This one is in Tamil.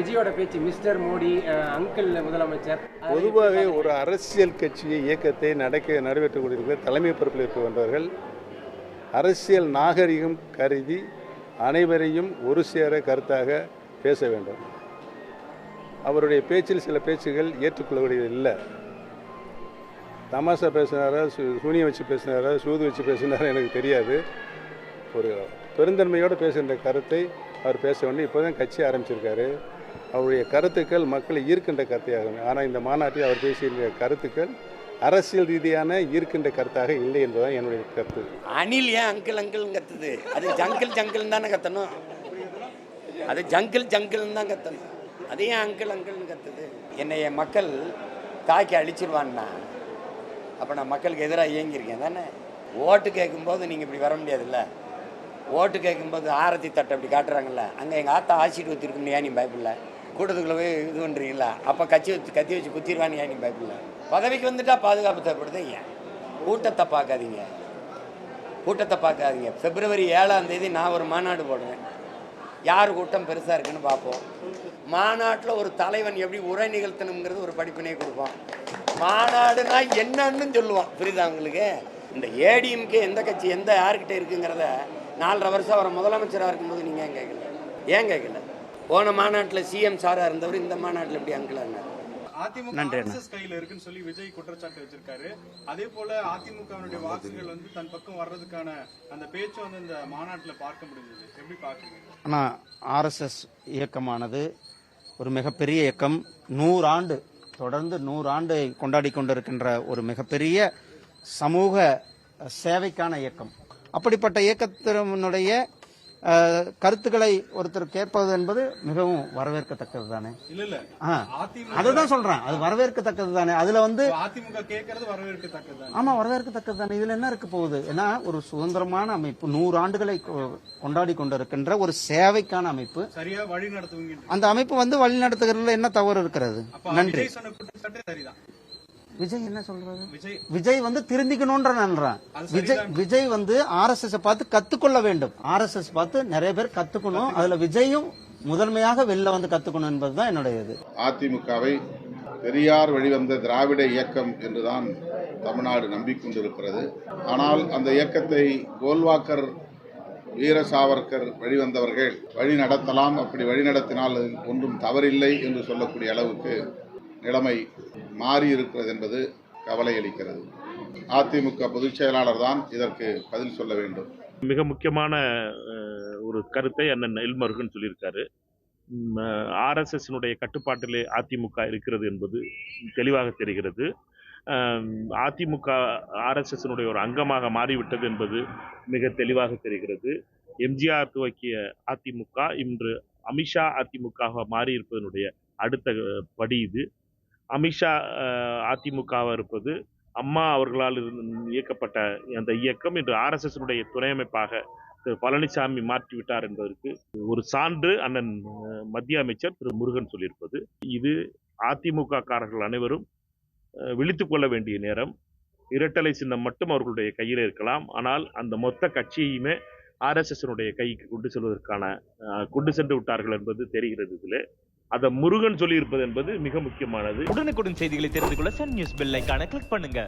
விஜயோட பேச்சு மிஸ்டர் மோடி, அங்கிள் முதலமைச்சர். பொதுவாக ஒரு அரசியல் கட்சியை இயக்கத்தை நடைபெற்றுக் கொண்டிருக்கிற தலைமை பொறுப்பில் இருக்க வந்தவர்கள் அரசியல் நாகரிகம் கருதி அனைவரையும் ஒரு சேர கருத்தாக பேச வேண்டும். அவருடைய பேச்சில் சில பேச்சுகள் ஏற்றுக்கொள்ளக்கூடியது இல்லை. தமாஷா பேசினாரா, சூனியம் வச்சு பேசினாரா, சூது வச்சு பேசினாரா எனக்கு தெரியாது. ஒரு பெருந்தன்மையோடு பேசுகின்ற கருத்தை அவர் பேச வேண்டும். இப்போ தான் கட்சி ஆரம்பிச்சிருக்காரு. அவருடைய கருத்துக்கள் மக்களை ஈர்க்கின்ற கருத்தையாகும். ஆனால் இந்த மாநாட்டில் அவர் பேசிய கருத்துக்கள் அரசியல் ரீதியான ஈர்க்கின்ற கருத்தாக இல்லை என்பதுதான் என்னுடைய கருத்து. அணில் ஏன் அங்கிள் அங்கிள் கத்துது? அது ஜங்கிள் ஜங்கிள் தானே கத்தணும். அது ஜங்கிள் ஜங்கிள் தான் கத்தணும். அது ஏன் அங்கிள் அங்கிள்னு கத்துது? என்னைய மக்கள் தாக்கி அழிச்சிருவான்னா அப்போ நான் மக்களுக்கு எதிராக இயங்கியிருக்கேன் தானே. ஓட்டு கேட்கும்போது நீங்கள் இப்படி வர முடியாதுல்ல. ஓட்டு கேட்கும்போது ஆரத்தி தட்டை அப்படி காட்டுறாங்கல்ல, அங்கே எங்கள் ஆத்தா ஆசிட்டு ஊற்றிருக்குன்னு ஏன் நீ பயப்பில்ல? கூட்டத்துக்குள்ளே போய் இது பண்ணுறீங்களா? அப்போ கத்தி வச்சு குத்திடுவான்னு ஏன் நீ பயப்பில்ல? பதவிக்கு வந்துட்டா பாதுகாப்பு தேவைப்படுது. ஏன் கூட்டத்தை பார்க்காதீங்க, கூட்டத்தை பார்க்காதீங்க. February 7 நான் ஒரு மாநாடு போடுவேன். யார் கூட்டம் பெருசாக இருக்குன்னு பார்ப்போம். மாநாட்டில் ஒரு தலைவன் எப்படி உரை நிகழ்த்தணுங்கிறது ஒரு படிப்பினை கொடுப்போம். மாநாடுனா என்னன்னு சொல்லுவோம். புரியுதா உங்களுக்கு? இந்த ஏடிஎம்கே எந்த கட்சி எந்த யார்கிட்ட இருக்குங்கிறத 4.5 வருஷம் அவர் முதலமைச்சராக இருக்கும்போது நீங்கள் ஏன் கேட்கல? போன மாநாட்டில் சிஎம் சாராக இருந்தவர் இந்த மாநாட்டில் எப்படி அங்கிளாங்க? அதிமுக கையில் இருக்குன்னு சொல்லி விஜய் குற்றச்சாட்டு வச்சிருக்காரு. அதே போல அதிமுகவினுடைய வாக்குகள் தன் பக்கம் வர்றதுக்கான அந்த பேச்சு இந்த மாநாட்டில் பார்க்க முடிஞ்சது. எப்படி பார்க்குறீங்க? ஆனால் ஆர்எஸ்எஸ் இயக்கமானது ஒரு மிகப்பெரிய இயக்கம். 100 ஆண்டு தொடர்ந்து 100 ஆண்டு கொண்டாடி கொண்டிருக்கின்ற ஒரு மிகப்பெரிய சமூக சேவைக்கான இயக்கம். அப்படிப்பட்ட இயக்கத்தினுடைய கருத்துக்களை ஒருத்தர் கேட்பது என்பது மிகவும் வரவேற்கத்தக்கது தானே. அதுதான் சொல்றேன், அது வரவேற்கத்தக்கது தானே. அதுல அதிமுக கேட்கறது வரவேற்கத்தக்கது. ஆமா, வரவேற்கத்தக்கது தானே. இதுல என்ன இருக்க போகுது? ஏன்னா ஒரு சுதந்திரமான அமைப்பு, 100 ஆண்டுகளை கொண்டாடி கொண்டிருக்கின்ற ஒரு சேவைக்கான அமைப்பு. சரியா வழி நடத்துவீங்க. அந்த அமைப்பு வழி நடத்துகிறதுல என்ன தவறு இருக்கிறது? நன்றி. விஜய் என்ன சொல்றது? விஜய் திருந்திக்கணும்ன்ற நன்றான். விஜய் ஆர்எஸ்எஸ் பார்த்து கத்துக்கொள்ள வேண்டும். ஆர்எஸ்எஸ் பார்த்து நிறைய பேர் கத்துக்கணும். அதுல விஜயும் முதன்மையாக வெளில கத்துக்கணும் என்பதுதான் என்னுடைய இது. அதிமுகவை பெரியார் வழிவந்த திராவிட இயக்கம் என்றுதான் தமிழ்நாடு நம்பிக்கொண்டிருக்கிறது. ஆனால் அந்த இயக்கத்தை கோல்வாக்கர், வீர சாவர்கர் வழிவந்தவர்கள் வழி நடத்தலாம். அப்படி வழி நடத்தினால் ஒன்றும் தவறில்லை என்று சொல்லக்கூடிய அளவுக்கு நிலைமை மாறி இருக்கிறது என்பது கவலை அளிக்கிறது. அதிமுக பொதுச் செயலாளர் தான் இதற்கு பதில் சொல்ல வேண்டும். மிக முக்கியமான ஒரு கருத்தை அண்ணன் எல்முருகன் சொல்லியிருக்காரு. ஆர்எஸ்எஸ்னுடைய கட்டுப்பாட்டிலே அதிமுக இருக்கிறது என்பது தெளிவாக தெரிகிறது. அதிமுக ஆர்எஸ்எஸ்னுடைய ஒரு அங்கமாக மாறிவிட்டது என்பது மிக தெளிவாக தெரிகிறது. எம்ஜிஆர் துவக்கிய அதிமுக இன்று அமித்ஷா அதிமுக மாறி இருப்பதனுடைய அடுத்த படி இது. அமித்ஷா அதிமுகவாக இருப்பது அம்மா அவர்களால் இயக்கப்பட்ட அந்த இயக்கம் இன்று ஆர்எஸ்எஸ்னுடைய துணை அமைப்பாக திரு பழனிசாமி மாற்றிவிட்டார் என்பதற்கு ஒரு சான்று அண்ணன் மத்திய அமைச்சர் திரு முருகன் சொல்லியிருப்பது. இது அதிமுக காரர்கள் அனைவரும் விழித்துக் கொள்ள வேண்டிய நேரம். இரட்டலை சின்னம் மட்டும் அவர்களுடைய கையில் இருக்கலாம். ஆனால் அந்த மொத்த கட்சியுமே ஆர்எஸ்எஸ்னுடைய கைக்கு கொண்டு சென்று விட்டார்கள் என்பது தெரிகிறது. இதில் அதை முருகன் சொல்லியிருப்பது என்பது மிக முக்கியமானது. உடனுக்குடன் செய்திகளை தெரிந்து கொள்ள சன் நியூஸ் பெல் ஐகானை கிளிக் பண்ணுங்க.